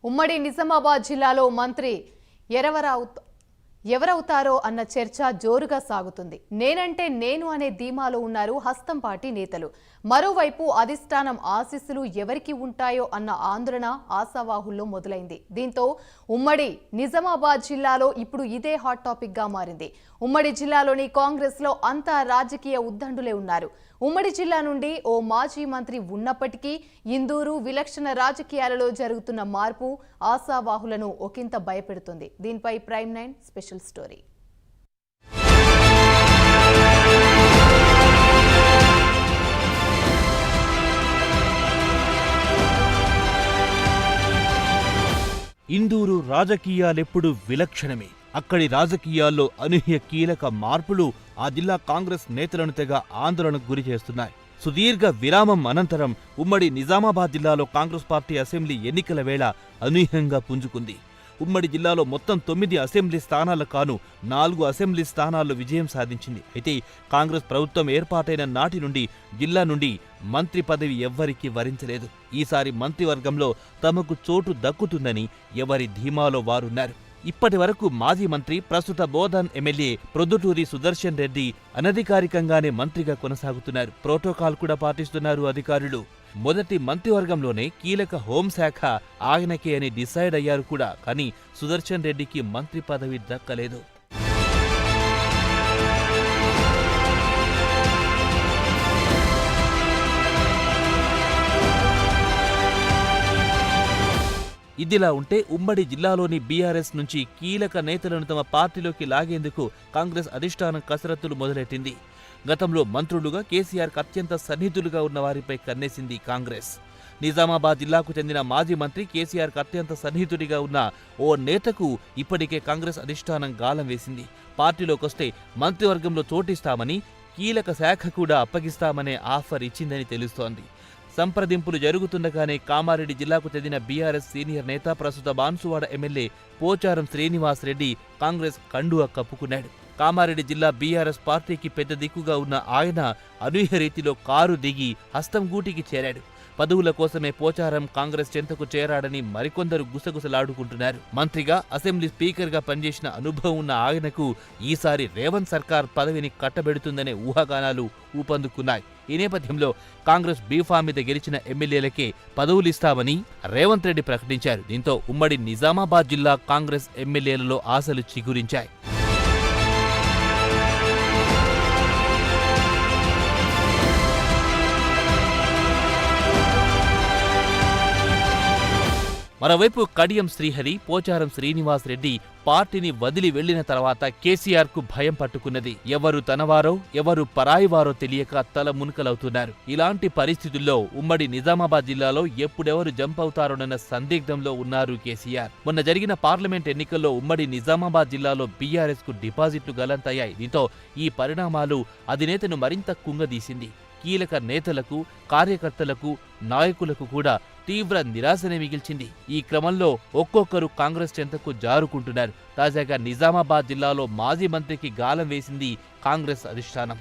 ఉమ్మడి నిజామాబాద్ జిల్లాలో మంత్రి ఎవరవుతారో అన్న చర్చ జోరుగా సాగుతుంది. నేనంటే నేను అనే ధీమాలో ఉన్నారు హస్తం పార్టీ నేతలు. మరోవైపు అధిష్టానం ఆశీస్సులు ఎవరికి ఉంటాయో అన్న ఆందోళన ఆశావాహుల్లో మొదలైంది. దీంతో ఉమ్మడి నిజామాబాద్ జిల్లాలో ఇప్పుడు ఇదే హాట్ టాపిక్ గా మారింది. ఉమ్మడి జిల్లాలోని కాంగ్రెస్ లో అంతా రాజకీయ ఉద్దండులే ఉన్నారు. ఉమ్మడి జిల్లా నుండి ఓ మాజీ మంత్రి ఉన్నప్పటికీ ఇందూరు విలక్షణ రాజకీయాలలో జరుగుతున్న మార్పు ఆశావాహులను ఒకంత భయపెడుతుంది. దీనిపై ప్రైమ్ 9 స్పెషల్ స్టోరీ. ఇందూరు రాజకీయాలెప్పుడు విలక్షణమే. అక్కడి రాజకీయాల్లో అనూహ్య కీలక మార్పులు ఆ జిల్లా కాంగ్రెస్ నేతలను తెగ ఆందోళనకు గురి చేస్తున్నాయి. సుదీర్ఘ విరామం అనంతరం ఉమ్మడి నిజామాబాద్ జిల్లాలో కాంగ్రెస్ పార్టీ అసెంబ్లీ ఎన్నికల వేళ అనూహ్యంగా పుంజుకుంది. ఉమ్మడి జిల్లాలో మొత్తం 9 అసెంబ్లీ స్థానాలకు గాను 4 అసెంబ్లీ స్థానాల్లో విజయం సాధించింది. అయితే కాంగ్రెస్ ప్రభుత్వం ఏర్పాటైన నాటి నుండి జిల్లా నుండి మంత్రి పదవి ఎవ్వరికీ వరించలేదు. ఈసారి మంత్రివర్గంలో తమకు చోటు దక్కుతుందని ఎవరి ధీమాలో వారున్నారు. ఇప్పటి వరకు మాజీ మంత్రి, ప్రస్తుత బోధన్ ఎమ్మెల్యే ప్రొద్దుటూరి సుదర్శన్ రెడ్డి అనధికారికంగానే మంత్రిగా కొనసాగుతున్నారు. ప్రోటోకాల్ కూడా పాటిస్తున్నారు అధికారులు. మొదటి మంత్రివర్గంలోనే కీలక హోంశాఖ ఆయనకే అని డిసైడ్ అయ్యారు కూడా. కానీ సుదర్శన్ రెడ్డికి మంత్రి పదవి దక్కలేదు. ఇదిలా ఉంటే ఉమ్మడి జిల్లాలోని బీఆర్ఎస్ నుంచి కీలక నేతలను తమ పార్టీలోకి లాగేందుకు కాంగ్రెస్ అధిష్టానం కసరత్తులు మొదలెట్టింది. గతంలో మంత్రులుగా కేసీఆర్కు అత్యంత సన్నిహితులుగా ఉన్న వారిపై కన్నేసింది కాంగ్రెస్. నిజామాబాద్ జిల్లాకు చెందిన మాజీ మంత్రి, కేసీఆర్కు అత్యంత సన్నిహితుడిగా ఉన్న ఓ నేతకు ఇప్పటికే కాంగ్రెస్ అధిష్టానం గాలం వేసింది. పార్టీలోకొస్తే మంత్రివర్గంలో చోటిస్తామని, కీలక శాఖ కూడా అప్పగిస్తామనే ఆఫర్ ఇచ్చిందని తెలుస్తోంది. సంప్రదింపులు జరుగుతుండగానే కామారెడ్డి జిల్లాకు చెందిన బీఆర్ఎస్ సీనియర్ నేత, ప్రస్తుత బాన్సువాడ ఎమ్మెల్యే పోచారం శ్రీనివాస్ రెడ్డి కాంగ్రెస్ కండువా కప్పుకున్నాడు. కామారెడ్డి జిల్లా బీఆర్ఎస్ పార్టీకి పెద్ద దిక్కుగా ఉన్న ఆయన అనూహ్య రీతిలో కారు దిగి హస్తం గూటికి చేరాడు. పదవుల కోసమే పోచారం కాంగ్రెస్ చెంతకు చేరాడని మరికొందరు గుసగుసలాడుకుంటున్నారు. మంత్రిగా, అసెంబ్లీ స్పీకర్గా పనిచేసిన అనుభవం ఉన్న ఆయనకు ఈసారి రేవంత్ సర్కార్ పదవిని కట్టబెడుతుందనే ఊహాగానాలు ఊపందుకున్నాయి. ఈ నేపథ్యంలో కాంగ్రెస్ బీఫామ్ మీద గెలిచిన ఎమ్మెల్యేలకే పదవులిస్తామని రేవంత్ రెడ్డి ప్రకటించారు. దీంతో ఉమ్మడి నిజామాబాద్ జిల్లా కాంగ్రెస్ ఎమ్మెల్యేలలో ఆశలు చిగురించాయి. మరోవైపు కడియం శ్రీహరి, పోచారం శ్రీనివాస్ రెడ్డి పార్టీని వదిలి వెళ్లిన తర్వాత కేసీఆర్కు భయం పట్టుకున్నది. ఎవరు తనవారో ఎవరు పరాయివారో తెలియక తల మునుకలవుతున్నారు. ఇలాంటి పరిస్థితుల్లో ఉమ్మడి నిజామాబాద్ జిల్లాలో ఎప్పుడెవరు జంప్ అవుతారోనన్న సందిగ్ధంలో ఉన్నారు కేసీఆర్. మొన్న జరిగిన పార్లమెంట్ ఎన్నికల్లో ఉమ్మడి నిజామాబాద్ జిల్లాలో బీఆర్ఎస్ కు డిపాజిట్లు గల్లంతయ్యాయి. దీంతో ఈ పరిణామాలు అధినేతను మరింత కుంగదీసింది. కీలక నేతలకు, కార్యకర్తలకు, నాయకులకు కూడా తీవ్ర నిరాశనే మిగిల్చింది. ఈ క్రమంలో ఒక్కొక్కరు కాంగ్రెస్ చెంతకు జారుకుంటున్నారు. తాజాగా నిజామాబాద్ జిల్లాలో మాజీ మంత్రికి గాలం వేసింది కాంగ్రెస్ అధిష్టానం.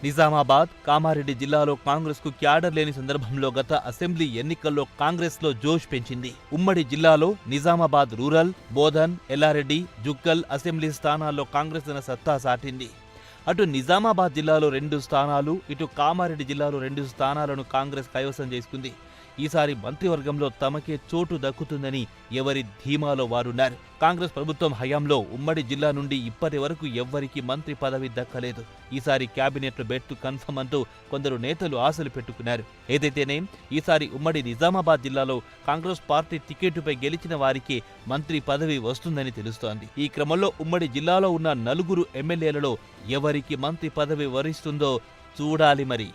నిజామాబాద్, కామారెడ్డి జిల్లాలో కాంగ్రెస్ కు క్యాడర్ లేని సందర్భంలో గత అసెంబ్లీ ఎన్నికల్లో కాంగ్రెస్ లో జోష్ పెంచింది. ఉమ్మడి జిల్లాలో నిజామాబాద్ రూరల్, బోధన్, ఎల్లారెడ్డి, జుక్కల్ అసెంబ్లీ స్థానాల్లో కాంగ్రెస్ తన సత్తా సాటింది. అటు నిజామాబాద్ జిల్లాలో 2 స్థానాలు, ఇటు కామారెడ్డి జిల్లాలో 2 స్థానాలను కాంగ్రెస్ కైవసం చేసుకుంది. ఈసారి మంత్రివర్గంలో తమకే చోటు దక్కుతుందని ఎవరి ధీమాలో వారున్నారు. కాంగ్రెస్ ప్రభుత్వం హయాంలో ఉమ్మడి జిల్లా నుండి ఇప్పటి వరకు ఎవ్వరికీ మంత్రి పదవి దక్కలేదు. ఈసారి క్యాబినెట్లో బెర్త్ కన్ఫర్మ్ అంటూ కొందరు నేతలు ఆశలు పెట్టుకున్నారు. ఏదైతేనే ఈసారి ఉమ్మడి నిజామాబాద్ జిల్లాలో కాంగ్రెస్ పార్టీ టికెట్టుపై గెలిచిన వారికే మంత్రి పదవి వస్తుందని తెలుస్తోంది. ఈ క్రమంలో ఉమ్మడి జిల్లాలో ఉన్న 4 ఎమ్మెల్యేలలో ఎవరికి మంత్రి పదవి వరిస్తుందో చూడాలి మరి.